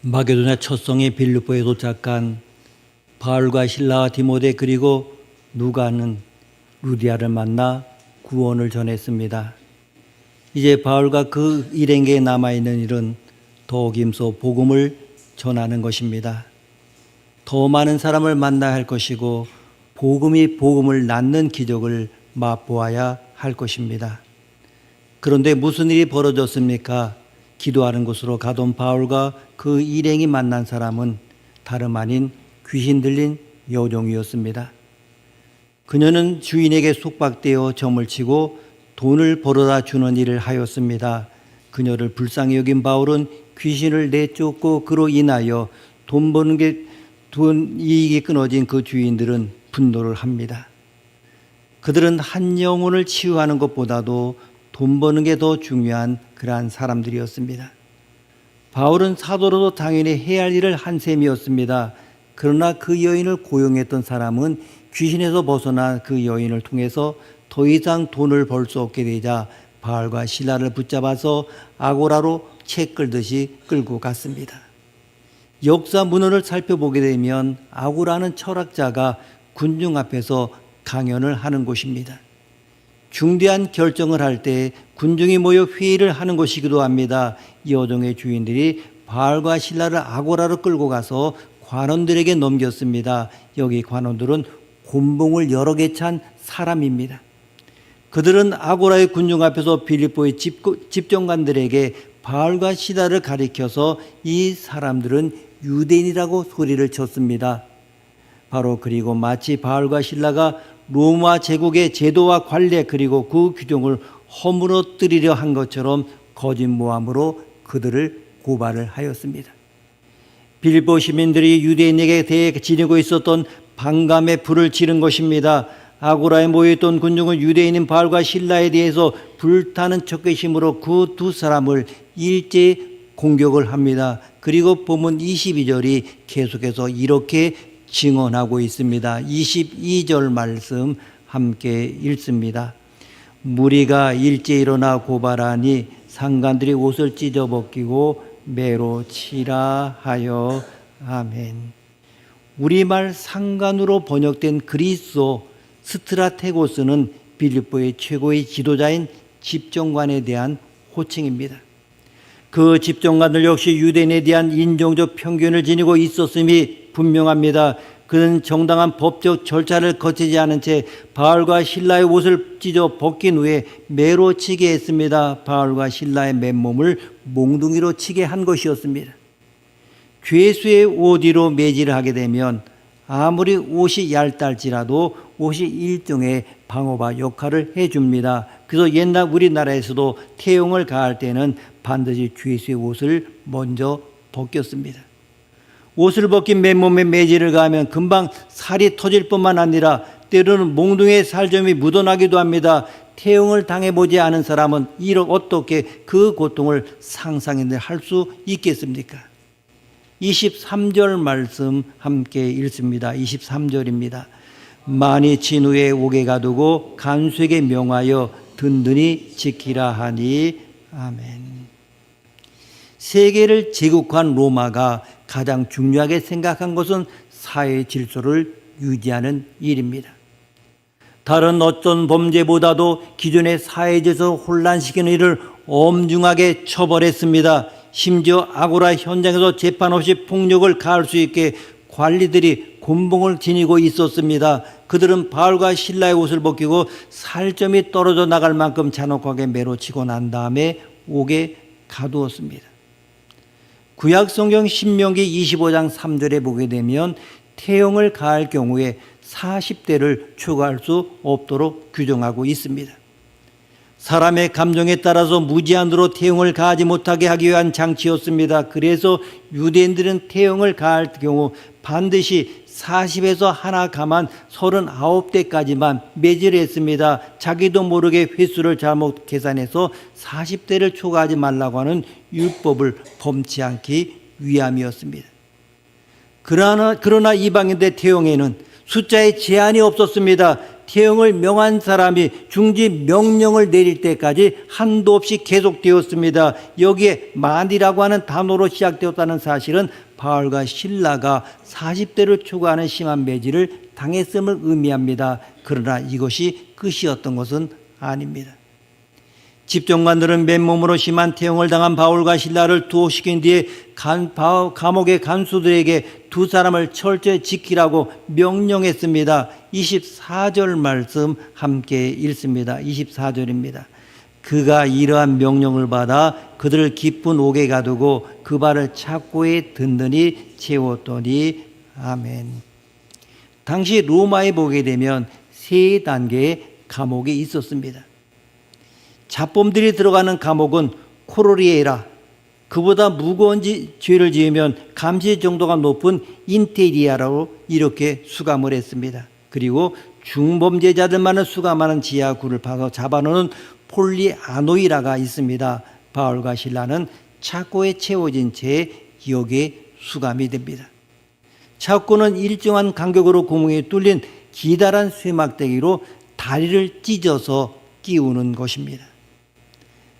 마게도냐 첫 성의 빌립보에 도착한 바울과 실라와 디모데 그리고 누가는 루디아를 만나 구원을 전했습니다. 이제 바울과 그 일행에게 남아있는 일은 더욱임소 복음을 전하는 것입니다. 더 많은 사람을 만나야 할 것이고 복음이 복음을 낳는 기적을 맛보아야 할 것입니다. 그런데 무슨 일이 벌어졌습니까? 기도하는 곳으로 가던 바울과 그 일행이 만난 사람은 다름 아닌 귀신 들린 여종이었습니다. 그녀는 주인에게 속박되어 점을 치고 돈을 벌어다 주는 일을 하였습니다. 그녀를 불쌍히 여긴 바울은 귀신을 내쫓고 그로 인하여 돈 이익이 끊어진 그 주인들은 분노를 합니다. 그들은 한 영혼을 치유하는 것보다도 돈 버는 게 더 중요한 그러한 사람들이었습니다. 바울은 사도로도 당연히 해야 할 일을 한 셈이었습니다. 그러나 그 여인을 고용했던 사람은 귀신에서 벗어난 그 여인을 통해서 더 이상 돈을 벌 수 없게 되자 바울과 실라를 붙잡아서 아고라로 채 끌듯이 끌고 갔습니다. 역사 문헌을 살펴보게 되면 아고라는 철학자가 군중 앞에서 강연을 하는 곳입니다. 중대한 결정을 할 때 군중이 모여 회의를 하는 곳이기도 합니다. 여종의 주인들이 바울과 실라를 아고라로 끌고 가서 관원들에게 넘겼습니다. 여기 관원들은 곤봉을 여러 개 찬 사람입니다. 그들은 아고라의 군중 앞에서 빌립보의 집정관들에게 바울과 실라를 가리켜서 이 사람들은 유대인이라고 소리를 쳤습니다. 바로 그리고 마치 바울과 실라가 로마 제국의 제도와 관례 그리고 그 규정을 허물어뜨리려 한 것처럼 거짓 모함으로 그들을 고발을 하였습니다. 빌립보 시민들이 유대인에게 대해 지니고 있었던 반감의 불을 지른 것입니다. 아고라에 모여있던 군중은 유대인인 바울과 실라에 대해서 불타는 적개심으로 그 두 사람을 일제히 공격을 합니다. 그리고 본문 22절이 계속해서 이렇게 증언하고 있습니다. 22절 말씀 함께 읽습니다. 무리가 일제히 일어나 고발하니 상관들이 옷을 찢어 벗기고 매로 치라 하여. 아멘. 우리말 상관으로 번역된 그리스어 스트라테고스는 빌립보의 최고의 지도자인 집정관에 대한 호칭입니다. 그 집정관들 역시 유대인에 대한 인종적 편견을 지니고 있었음이 분명합니다. 그는 정당한 법적 절차를 거치지 않은 채 바울과 실라의 옷을 찢어 벗긴 후에 매로 치게 했습니다. 바울과 실라의 맨몸을 몽둥이로 치게 한 것이었습니다. 괴수의 옷 위로 매질을 하게 되면 아무리 옷이 얇달지라도 옷이 일종의 방어바 역할을 해줍니다. 그래서 옛날 우리나라에서도 태용을 가할 때는 반드시 괴수의 옷을 먼저 벗겼습니다. 옷을 벗긴 맨몸에 매질을 가하면 금방 살이 터질 뿐만 아니라 때로는 몽둥이에 살점이 묻어나기도 합니다. 태용을 당해보지 않은 사람은 어떻게 그 고통을 상상할 수 있겠습니까? 23절 말씀 함께 읽습니다. 23절입니다. 많이 친 후에 옥에 가두고 간수에게 명하여 든든히 지키라 하니. 아멘. 세계를 제국한 로마가 가장 중요하게 생각한 것은 사회 질서를 유지하는 일입니다. 다른 어떤 범죄보다도 기존의 사회 질서를 혼란시키는 일을 엄중하게 처벌했습니다. 심지어 아고라 현장에서 재판 없이 폭력을 가할 수 있게 관리들이 곤봉을 지니고 있었습니다. 그들은 바울과 실라의 옷을 벗기고 살점이 떨어져 나갈 만큼 잔혹하게 매로 치고 난 다음에 옥에 가두었습니다. 구약 성경 신명기 25장 3절에 보게 되면 태용을 가할 경우에 40대를 초과할 수 없도록 규정하고 있습니다. 사람의 감정에 따라서 무제한으로 태용을 가하지 못하게 하기 위한 장치였습니다. 그래서 유대인들은 태용을 가할 경우 반드시 40에서 하나 가만 39대까지만 매질했습니다. 자기도 모르게 횟수를 잘못 계산해서 40대를 초과하지 말라고 하는 율법을 범치 않기 위함이었습니다. 그러나 이방인들 태용에는 숫자에 제한이 없었습니다. 태형을 명한 사람이 중지 명령을 내릴 때까지 한도 없이 계속되었습니다. 여기에 만이라고 하는 단어로 시작되었다는 사실은 바울과 실라가 40대를 초과하는 심한 매질을 당했음을 의미합니다. 그러나 이것이 끝이었던 것은 아닙니다. 집정관들은 맨몸으로 심한 태형을 당한 바울과 실라를 투옥시킨 뒤에 감옥의 간수들에게 두 사람을 철저히 지키라고 명령했습니다. 24절 말씀 함께 읽습니다. 24절입니다. 그가 이러한 명령을 받아 그들을 깊은 옥에 가두고 그 발을 착고에 든든히 채웠더니 아멘. 당시 로마에 보게 되면 세 단계의 감옥이 있었습니다. 잡범들이 들어가는 감옥은 코로리에라, 그보다 무거운 죄를 지으면 감시 정도가 높은 인테리아라고 이렇게 수감을 했습니다. 그리고 중범죄자들만을 수감하는 지하구를 파서 잡아놓은 폴리아노이라가 있습니다. 바울과 실라는 착고에 채워진 채 여기에 수감이 됩니다. 착고는 일정한 간격으로 구멍이 뚫린 기다란 쇠막대기로 다리를 찢어서 끼우는 것입니다.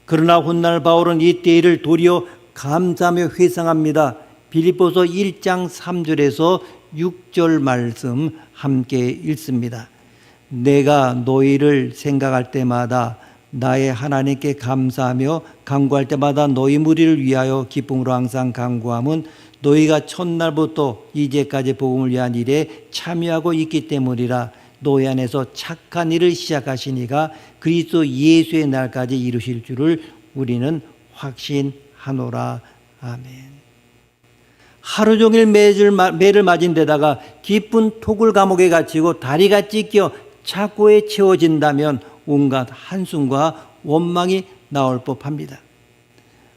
그러나 훗날 바울은 이때 일을 도리어 감사하며 회상합니다. 빌립보서 1장 3절에서 6절 말씀 함께 읽습니다. 내가 너희를 생각할 때마다 나의 하나님께 감사하며 간구할 때마다 너희 무리를 위하여 기쁨으로 항상 간구함은 너희가 첫날부터 이제까지 복음을 위한 일에 참여하고 있기 때문이라. 너희 안에서 착한 일을 시작하시니가 그리스도 예수의 날까지 이루실 줄을 우리는 확신하노라. 아멘. 하루 종일 매를 맞은 데다가 깊은 토굴 감옥에 갇히고 다리가 찢겨 착고에 채워진다면 온갖 한숨과 원망이 나올 법합니다.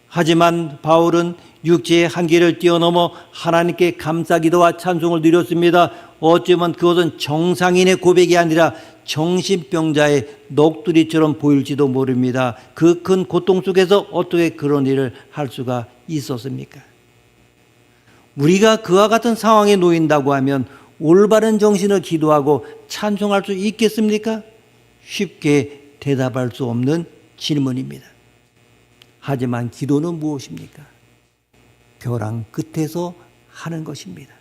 하지만 바울은 육체의 한계를 뛰어넘어 하나님께 감사기도와 찬송을 드렸습니다. 어쩌면 그것은 정상인의 고백이 아니라 정신병자의 넋두리처럼 보일지도 모릅니다. 그 큰 고통 속에서 어떻게 그런 일을 할 수가 있었습니까? 우리가 그와 같은 상황에 놓인다고 하면 올바른 정신을 기도하고 찬송할 수 있겠습니까? 쉽게 대답할 수 없는 질문입니다. 하지만 기도는 무엇입니까? 벼랑 끝에서 하는 것입니다.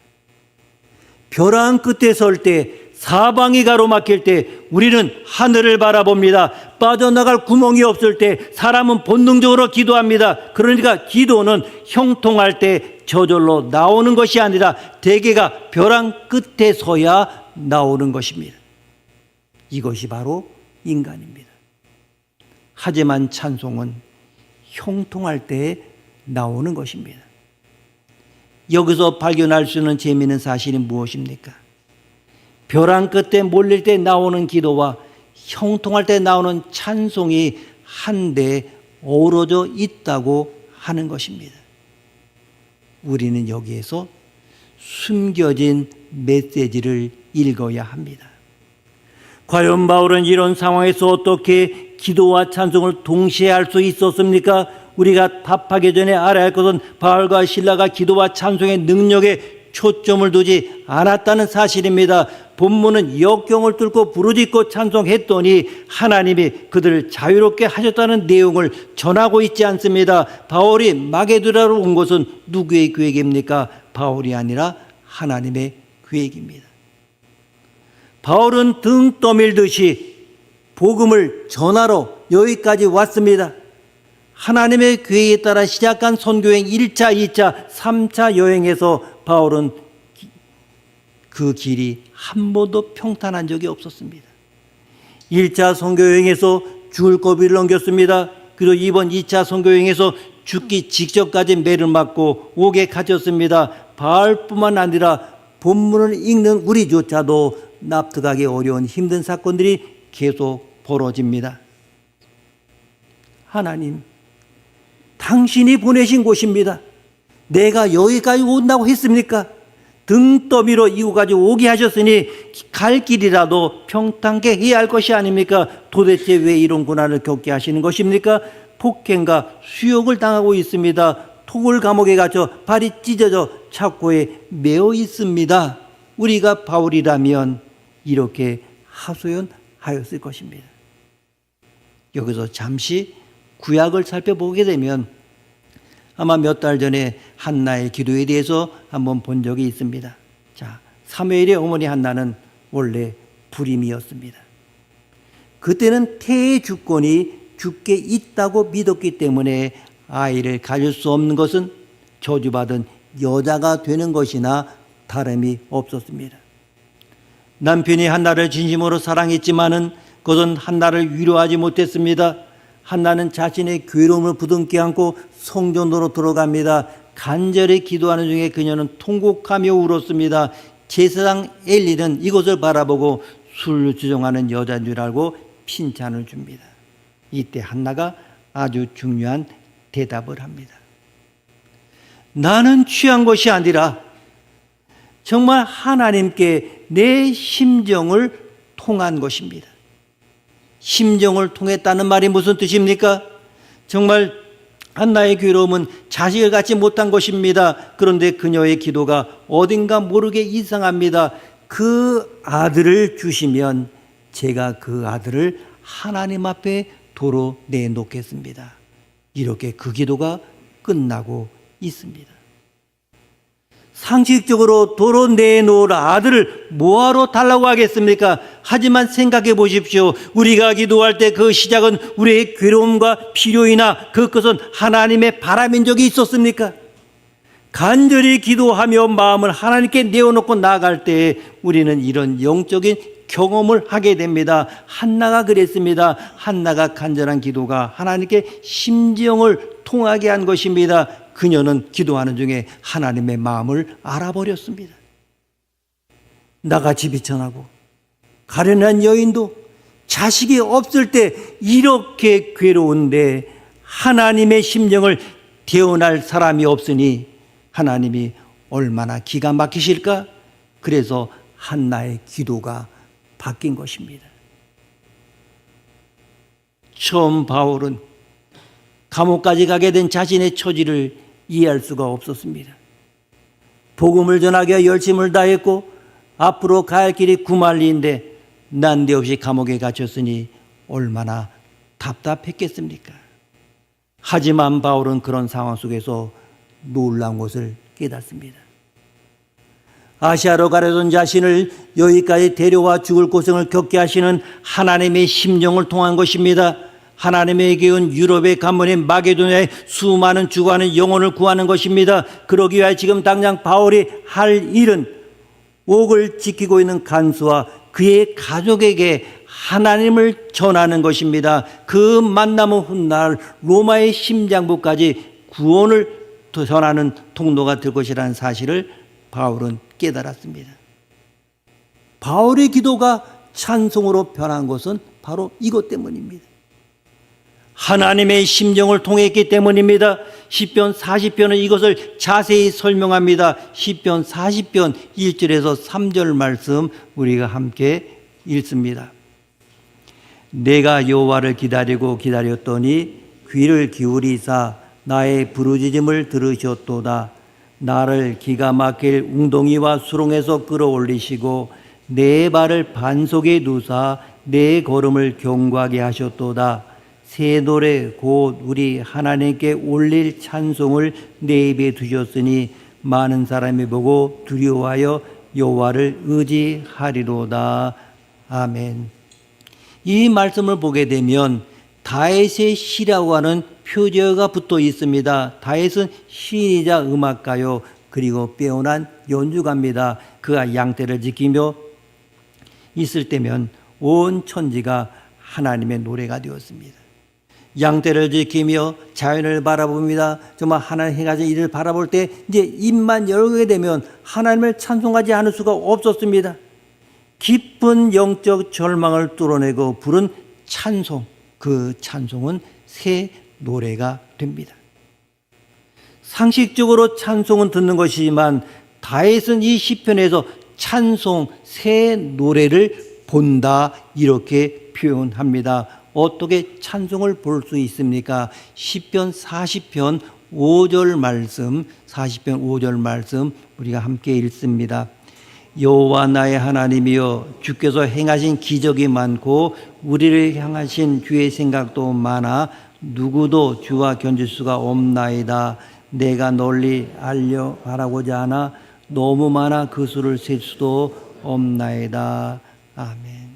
벼랑 끝에 설 때, 사방이 가로막힐 때 우리는 하늘을 바라봅니다. 빠져나갈 구멍이 없을 때 사람은 본능적으로 기도합니다. 그러니까 기도는 형통할 때 저절로 나오는 것이 아니라 대개가 벼랑 끝에 서야 나오는 것입니다. 이것이 바로 인간입니다. 하지만 찬송은 형통할 때 나오는 것입니다. 여기서 발견할 수 있는 재미있는 사실이 무엇입니까? 벼랑 끝에 몰릴 때 나오는 기도와 형통할 때 나오는 찬송이 한데 어우러져 있다고 하는 것입니다. 우리는 여기에서 숨겨진 메시지를 읽어야 합니다. 과연 바울은 이런 상황에서 어떻게 기도와 찬송을 동시에 할 수 있었습니까? 우리가 답하기 전에 알아야 할 것은 바울과 실라가 기도와 찬송의 능력에 초점을 두지 않았다는 사실입니다. 본문은 역경을 뚫고 부르짖고 찬송했더니 하나님이 그들을 자유롭게 하셨다는 내용을 전하고 있지 않습니다. 바울이 마게도라로 온 것은 누구의 계획입니까? 바울이 아니라 하나님의 계획입니다. 바울은 등 떠밀듯이 복음을 전하러 여기까지 왔습니다. 하나님의 계획에 따라 시작한 선교행 1차, 2차, 3차 여행에서 바울은 그 길이 한 번도 평탄한 적이 없었습니다. 1차 선교여행에서 죽을 고비를 넘겼습니다. 그리고 이번 2차 선교여행에서 죽기 직전까지 매를 맞고 옥에 갇혔습니다. 바울뿐만 아니라 본문을 읽는 우리조차도 납득하기 어려운 힘든 사건들이 계속 벌어집니다. 하나님, 당신이 보내신 곳입니다. 내가 여기까지 온다고 했습니까? 등 떠밀어 이곳까지 오게 하셨으니 갈 길이라도 평탄하게 해야 할 것이 아닙니까? 도대체 왜 이런 고난을 겪게 하시는 것입니까? 폭행과 수욕을 당하고 있습니다. 토굴 감옥에 갇혀 발이 찢어져 착고에 매어 있습니다. 우리가 바울이라면 이렇게 하소연하였을 것입니다. 여기서 잠시 구약을 살펴보게 되면 아마 몇 달 전에 한나의 기도에 대해서 한번 본 적이 있습니다. 자, 사무엘의 어머니 한나는 원래 불임이었습니다. 그때는 태의 주권이 주께 있다고 믿었기 때문에 아이를 가질 수 없는 것은 저주받은 여자가 되는 것이나 다름이 없었습니다. 남편이 한나를 진심으로 사랑했지만은 그것은 한나를 위로하지 못했습니다. 한나는 자신의 괴로움을 부둥켜 안고 성전으로 들어갑니다. 간절히 기도하는 중에 그녀는 통곡하며 울었습니다. 제사장 엘리는 이것을 바라보고 술 주정하는 여자인 줄 알고 칭찬을 줍니다. 이때 한나가 아주 중요한 대답을 합니다. 나는 취한 것이 아니라 정말 하나님께 내 심정을 통한 것입니다. 심정을 통했다는 말이 무슨 뜻입니까? 정말 한나의 괴로움은 자식을 갖지 못한 것입니다. 그런데 그녀의 기도가 어딘가 모르게 이상합니다. 그 아들을 주시면 제가 그 아들을 하나님 앞에 도로 내놓겠습니다. 이렇게 그 기도가 끝나고 있습니다. 상식적으로 도로 내놓으라 아들을 뭐하러 달라고 하겠습니까? 하지만 생각해 보십시오. 우리가 기도할 때 그 시작은 우리의 괴로움과 필요이나 그것은 하나님의 바람인 적이 있었습니까? 간절히 기도하며 마음을 하나님께 내어놓고 나아갈 때 우리는 이런 영적인 경험을 하게 됩니다. 한나가 그랬습니다. 한나가 간절한 기도가 하나님께 심정을 통하게 한 것입니다. 그녀는 기도하는 중에 하나님의 마음을 알아버렸습니다. 나같이 비천하고 가련한 여인도 자식이 없을 때 이렇게 괴로운데 하나님의 심정을 대언할 사람이 없으니 하나님이 얼마나 기가 막히실까? 그래서 한나의 기도가 바뀐 것입니다. 처음 바울은 감옥까지 가게 된 자신의 처지를 이해할 수가 없었습니다. 복음을 전하기 위해 열심을 다했고 앞으로 갈 길이 구말리인데 난데없이 감옥에 갇혔으니 얼마나 답답했겠습니까? 하지만 바울은 그런 상황 속에서 놀라운 것을 깨닫습니다. 아시아로 가려던 자신을 여기까지 데려와 죽을 고생을 겪게 하시는 하나님의 심정을 통한 것입니다. 하나님에게 온 유럽의 간문인 마게도냐의 수많은 죽어가는 영혼을 구하는 것입니다. 그러기 위해 지금 당장 바울이 할 일은 옥을 지키고 있는 간수와 그의 가족에게 하나님을 전하는 것입니다. 그 만남은 훗날 로마의 심장부까지 구원을 전하는 통로가 될 것이라는 사실을 바울은 깨달았습니다. 바울의 기도가 찬송으로 변한 것은 바로 이것 때문입니다. 하나님의 심정을 통했기 때문입니다. 시편 40편은 이것을 자세히 설명합니다. 시편 40편 1절에서 3절 말씀 우리가 함께 읽습니다. 내가 여호와를 기다리고 기다렸더니 귀를 기울이사 나의 부르짖음을 들으셨도다. 나를 기가 막힐 웅덩이와 수렁에서 끌어올리시고 내 발을 반석에 두사 내 걸음을 견고하게 하셨도다. 새 노래 곧 우리 하나님께 올릴 찬송을 내 입에 두셨으니 많은 사람이 보고 두려워하여 여호와를 의지하리로다. 아멘. 이 말씀을 보게 되면 다윗의 시라고 하는 표제어가 붙어 있습니다. 다윗은 시인이자 음악가요 그리고 빼어난 연주가입니다. 그가 양떼를 지키며 있을 때면 온 천지가 하나님의 노래가 되었습니다. 양떼를 지키며 자연을 바라봅니다. 정말 하나님 행하신 일을 바라볼 때 이제 입만 열게 되면 하나님을 찬송하지 않을 수가 없었습니다. 깊은 영적 절망을 뚫어내고 부른 찬송, 그 찬송은 새 노래가 됩니다. 상식적으로 찬송은 듣는 것이지만 다윗은 이 시편에서 찬송, 새 노래를 본다 이렇게 표현합니다. 어떻게 찬송을 볼 수 있습니까? 시편 40편 5절 말씀, 40편 5절 말씀 우리가 함께 읽습니다. 여호와 나의 하나님이여 주께서 행하신 기적이 많고 우리를 향하신 주의 생각도 많아 누구도 주와 견줄 수가 없나이다. 내가 널리 알려 바라고자 하나 너무 많아 그 수를 셀 수도 없나이다. 아멘.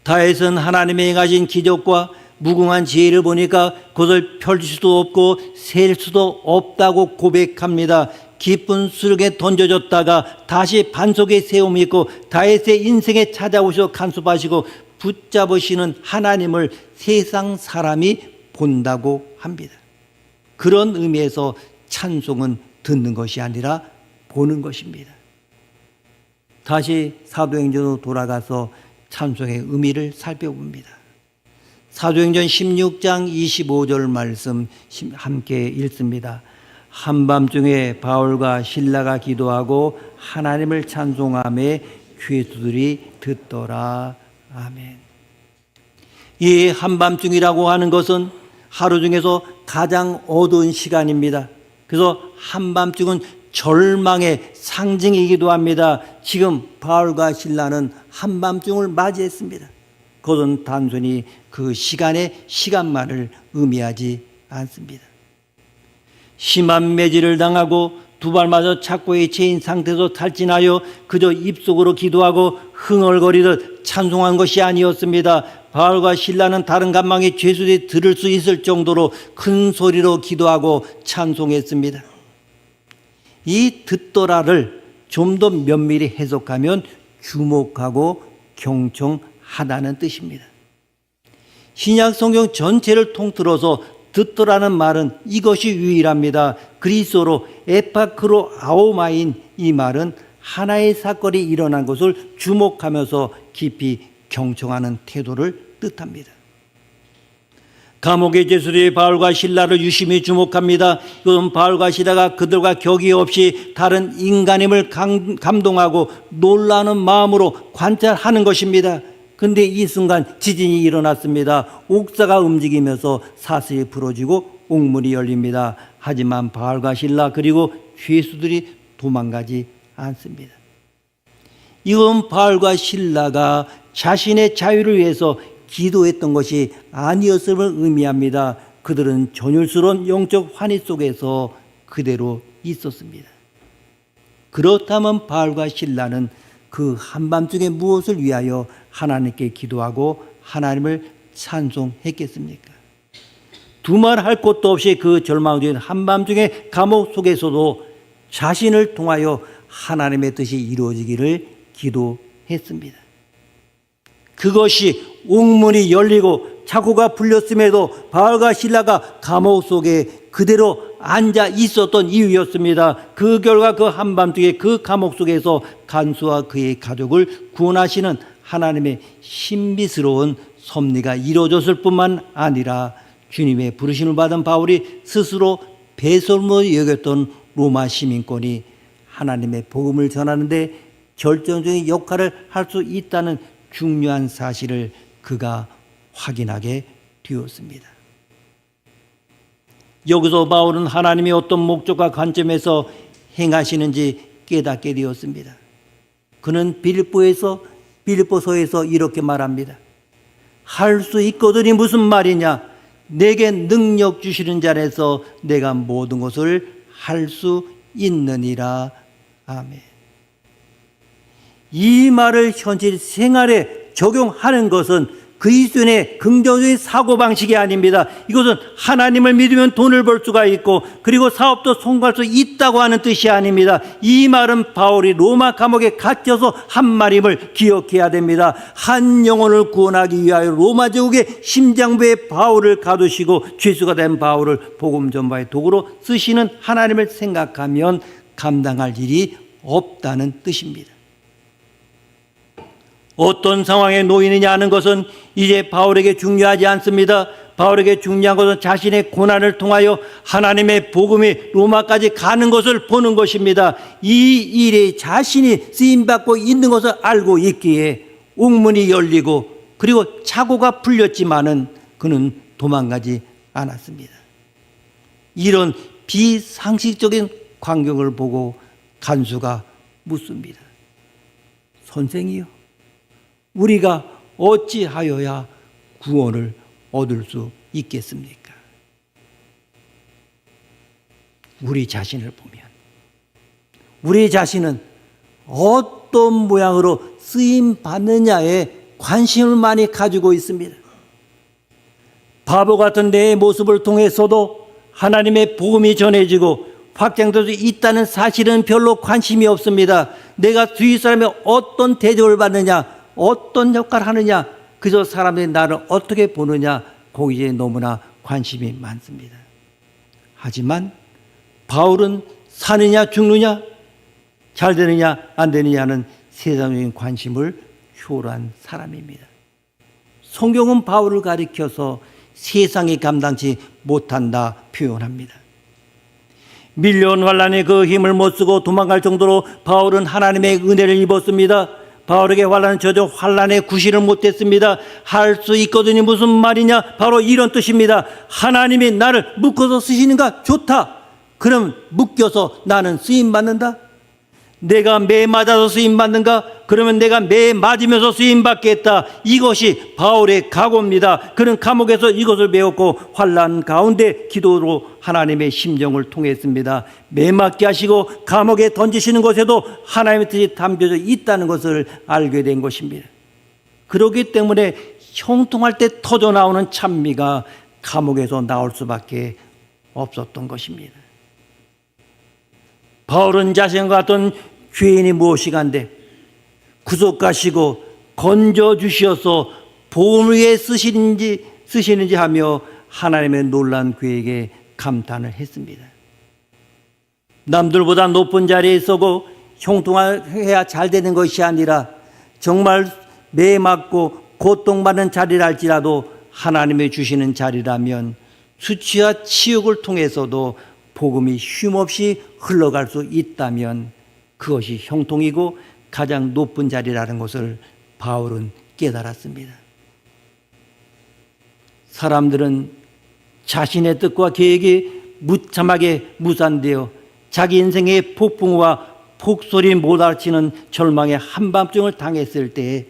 다윗은 하나님의 행하신 기적과 무궁한 지혜를 보니까 그것을 펼칠 수도 없고 셀 수도 없다고 고백합니다. 깊은 수력에 던져졌다가 다시 반석에 세움이 있고 다윗의 인생에 찾아오셔 간섭하시고 붙잡으시는 하나님을 세상 사람이 본다고 합니다. 그런 의미에서 찬송은 듣는 것이 아니라 보는 것입니다. 다시 사도행전으로 돌아가서 찬송의 의미를 살펴봅니다. 사도행전 16장 25절 말씀 함께 읽습니다. 한밤중에 바울과 실라가 기도하고 하나님을 찬송하며 죄수들이 듣더라. 아멘. 이 한밤중이라고 하는 것은 하루 중에서 가장 어두운 시간입니다. 그래서 한밤중은 절망의 상징이기도 합니다. 지금 바울과 실라는 한밤중을 맞이했습니다. 그것은 단순히 그 시간의 시간만을 의미하지 않습니다. 심한 매질을 당하고 두 발마저 착고에 채인 상태에서 탈진하여 그저 입속으로 기도하고 흥얼거리듯 찬송한 것이 아니었습니다. 바울과 실라는 다른 감망의 죄수들이 들을 수 있을 정도로 큰 소리로 기도하고 찬송했습니다. 이 듣더라를 좀 더 면밀히 해석하면 주목하고 경청하다는 뜻입니다. 신약 성경 전체를 통틀어서 듣더라는 말은 이것이 유일합니다. 그리스어로 에파크로 아오마인 이 말은 하나의 사건이 일어난 것을 주목하면서 깊이 경청하는 태도를 뜻합니다. 감옥의 죄수들이 바울과 실라를 유심히 주목합니다. 이것은 바울과 실라가 그들과 격이 없이 다른 인간임을 감동하고 놀라는 마음으로 관찰하는 것입니다. 그런데 이 순간 지진이 일어났습니다. 옥사가 움직이면서 사슬이 부러지고 옥문이 열립니다. 하지만 바울과 실라 그리고 죄수들이 도망가지 않습니다. 이건 바울과 실라가 자신의 자유를 위해서 기도했던 것이 아니었음을 의미합니다. 그들은 전율스러운 영적 환희 속에서 그대로 있었습니다. 그렇다면 바울과 실라는 그 한밤중에 무엇을 위하여 하나님께 기도하고 하나님을 찬송했겠습니까? 두말할 것도 없이 그 절망적인 한밤중에 감옥 속에서도 자신을 통하여 하나님의 뜻이 이루어지기를 기도했습니다. 그것이 옥문이 열리고 착고가 풀렸음에도 바울과 실라가 감옥 속에 그대로 앉아 있었던 이유였습니다. 그 결과 그 한밤중에 그 감옥 속에서 간수와 그의 가족을 구원하시는 하나님의 신비스러운 섭리가 이루어졌을 뿐만 아니라 주님의 부르심을 받은 바울이 스스로 배설물로 여겼던 로마 시민권이 하나님의 복음을 전하는 데 결정적인 역할을 할 수 있다는 중요한 사실을 그가 확인하게 되었습니다. 여기서 바울은 하나님이 어떤 목적과 관점에서 행하시는지 깨닫게 되었습니다. 그는 빌립보서에서 이렇게 말합니다. 할 수 있거든이 무슨 말이냐? 내게 능력 주시는 자 안에서 내가 모든 것을 할 수 있느니라. 아멘. 이 말을 현실 생활에 적용하는 것은 그리스도인의 긍정적인 사고방식이 아닙니다. 이것은 하나님을 믿으면 돈을 벌 수가 있고 그리고 사업도 성공할 수 있다고 하는 뜻이 아닙니다. 이 말은 바울이 로마 감옥에 갇혀서 한 말임을 기억해야 됩니다. 한 영혼을 구원하기 위하여 로마 제국의 심장부에 바울을 가두시고 죄수가 된 바울을 복음 전파의 도구로 쓰시는 하나님을 생각하면 감당할 일이 없다는 뜻입니다. 어떤 상황에 놓이느냐 하는 것은 이제 바울에게 중요하지 않습니다. 바울에게 중요한 것은 자신의 고난을 통하여 하나님의 복음이 로마까지 가는 것을 보는 것입니다. 이 일에 자신이 쓰임받고 있는 것을 알고 있기에 옥문이 열리고 그리고 착고가 풀렸지만은 그는 도망가지 않았습니다. 이런 비상식적인 광경을 보고 간수가 묻습니다. 선생이요, 우리가 어찌하여야 구원을 얻을 수 있겠습니까? 우리 자신을 보면 우리 자신은 어떤 모양으로 쓰임 받느냐에 관심을 많이 가지고 있습니다. 바보 같은 내 모습을 통해서도 하나님의 복음이 전해지고 확장될 수 있다는 사실은 별로 관심이 없습니다. 내가 주위 사람이 어떤 대접을 받느냐, 어떤 역할을 하느냐, 그저 사람들이 나를 어떻게 보느냐, 거기에 너무나 관심이 많습니다. 하지만 바울은 사느냐 죽느냐, 잘 되느냐 안 되느냐는 세상적인 관심을 초월한 사람입니다. 성경은 바울을 가리켜서 세상이 감당치 못한다 표현합니다. 밀려온 환난에 그 힘을 못 쓰고 도망갈 정도로 바울은 하나님의 은혜를 입었습니다. 바울에게 환난은 저저 환난에 구실을 못했습니다. 할 수 있거든요. 무슨 말이냐? 바로 이런 뜻입니다. 하나님이 나를 묶어서 쓰시는가? 좋다. 그럼 묶여서 나는 쓰임받는다. 내가 매 맞아서 쓰임받는가? 그러면 내가 매 맞으면서 쓰임받겠다. 이것이 바울의 각오입니다. 그는 감옥에서 이것을 배웠고 환난 가운데 기도로 하나님의 심정을 통했습니다. 매 맞게 하시고 감옥에 던지시는 것에도 하나님의 뜻이 담겨져 있다는 것을 알게 된 것입니다. 그렇기 때문에 형통할 때 터져 나오는 찬미가 감옥에서 나올 수밖에 없었던 것입니다. 바울은 자신과 같은 죄인이 무엇이간데 구속하시고 건져주시어서 복음을 위해 쓰시는지 하며 하나님의 놀라운 계획에 감탄을 했습니다. 남들보다 높은 자리에 서고 형통해야 잘 되는 것이 아니라 정말 매 맞고 고통받는 자리라 할지라도 하나님이 주시는 자리라면 수치와 치욕을 통해서도 복음이 쉼없이 흘러갈 수 있다면 그것이 형통이고 가장 높은 자리라는 것을 바울은 깨달았습니다. 사람들은 자신의 뜻과 계획이 무참하게 무산되어 자기 인생의 폭풍과 폭소리 못 알아치는 절망의 한밤중을 당했을 때에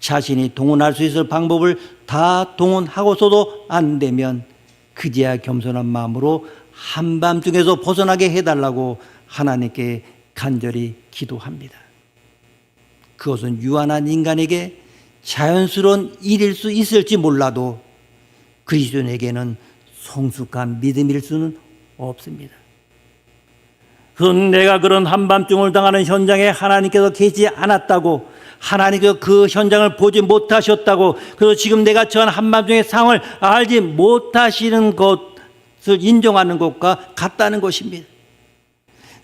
자신이 동원할 수 있을 방법을 다 동원하고서도 안 되면 그제야 겸손한 마음으로 한밤중에서 벗어나게 해달라고 하나님께 간절히 기도합니다. 그것은 유한한 인간에게 자연스러운 일일 수 있을지 몰라도 그리스도인에게는 성숙한 믿음일 수는 없습니다. 그건 내가 그런 한밤중을 당하는 현장에 하나님께서 계시지 않았다고, 하나님께서 그 현장을 보지 못하셨다고, 그래서 지금 내가 처한 한밤중의 상황을 알지 못하시는 것을 인정하는 것과 같다는 것입니다.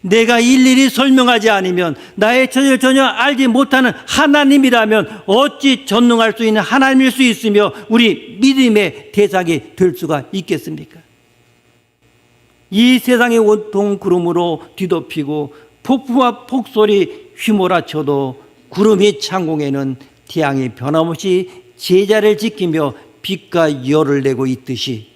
내가 일일이 설명하지 않으면 나의 처지를 전혀 알지 못하는 하나님이라면 어찌 전능할 수 있는 하나님일 수 있으며 우리 믿음의 대상이 될 수가 있겠습니까? 이 세상의 온통 구름으로 뒤덮이고 폭풍과 폭소리 휘몰아쳐도 구름이 창공에는 태양이 변함없이 제자를 지키며 빛과 열을 내고 있듯이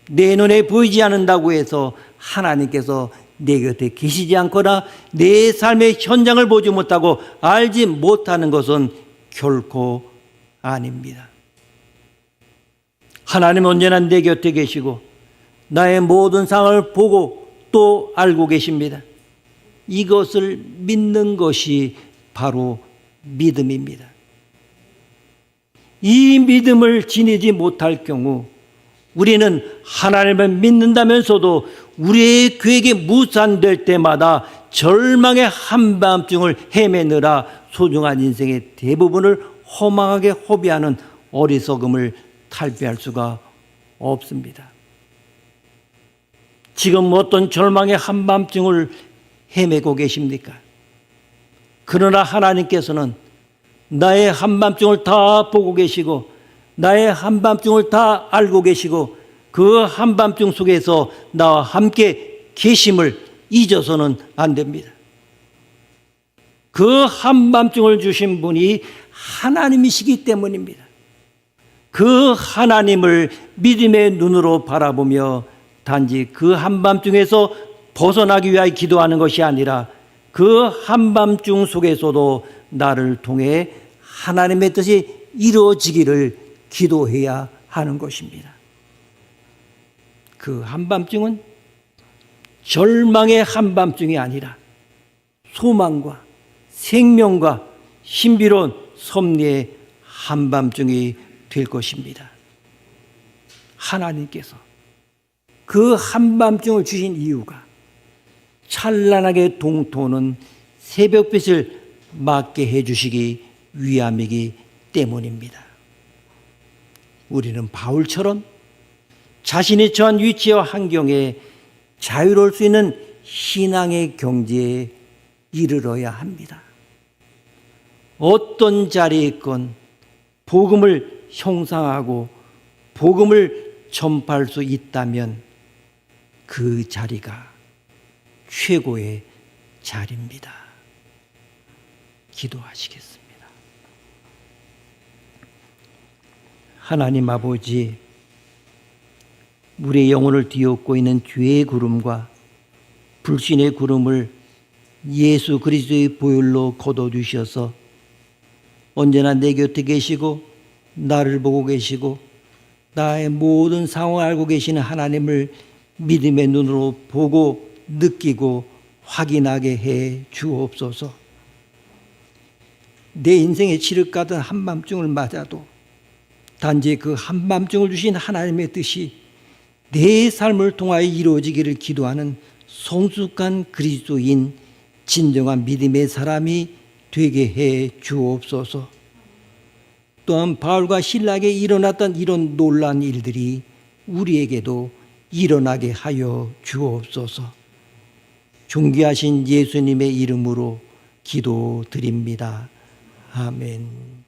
내 눈에 보이지 않는다고 해서 하나님께서 내 곁에 계시지 않거나 내 삶의 현장을 보지 못하고 알지 못하는 것은 결코 아닙니다. 하나님은 언제나 내 곁에 계시고 나의 모든 상황을 보고 또 알고 계십니다. 이것을 믿는 것이 바로 믿음입니다. 이 믿음을 지니지 못할 경우 우리는 하나님을 믿는다면서도 우리의 계획이 무산될 때마다 절망의 한밤중을 헤매느라 소중한 인생의 대부분을 허망하게 허비하는 어리석음을 탈피할 수가 없습니다. 지금 어떤 절망의 한밤중을 헤매고 계십니까? 그러나 하나님께서는 나의 한밤중을 다 보고 계시고 나의 한밤중을 다 알고 계시고 그 한밤중 속에서 나와 함께 계심을 잊어서는 안 됩니다. 그 한밤중을 주신 분이 하나님이시기 때문입니다. 그 하나님을 믿음의 눈으로 바라보며 단지 그 한밤중에서 벗어나기 위하여 기도하는 것이 아니라 그 한밤중 속에서도 나를 통해 하나님의 뜻이 이루어지기를 기도해야 하는 것입니다. 그 한밤중은 절망의 한밤중이 아니라 소망과 생명과 신비로운 섭리의 한밤중이 될 것입니다. 하나님께서 그 한밤중을 주신 이유가 찬란하게 동토는 새벽빛을 맞게 해주시기 위함이기 때문입니다. 우리는 바울처럼 자신이 처한 위치와 환경에 자유로울 수 있는 신앙의 경지에 이르러야 합니다. 어떤 자리에 있건 복음을 형상하고 복음을 전파할 수 있다면 그 자리가 최고의 자리입니다. 기도하시겠습니다. 하나님 아버지, 우리의 영혼을 뒤엎고 있는 죄의 구름과 불신의 구름을 예수 그리스도의 보혈로 걷어주셔서 언제나 내 곁에 계시고 나를 보고 계시고 나의 모든 상황을 알고 계시는 하나님을 믿음의 눈으로 보고 느끼고 확인하게 해 주옵소서. 내 인생의 칠흑같은 한밤중을 맞아도 단지 그 한밤중을 주신 하나님의 뜻이 내 삶을 통하여 이루어지기를 기도하는 성숙한 그리스도인, 진정한 믿음의 사람이 되게 해 주옵소서. 또한 바울과 실락에 일어났던 이런 놀라운 일들이 우리에게도 일어나게 하여 주옵소서. 존귀하신 예수님의 이름으로 기도드립니다. 아멘.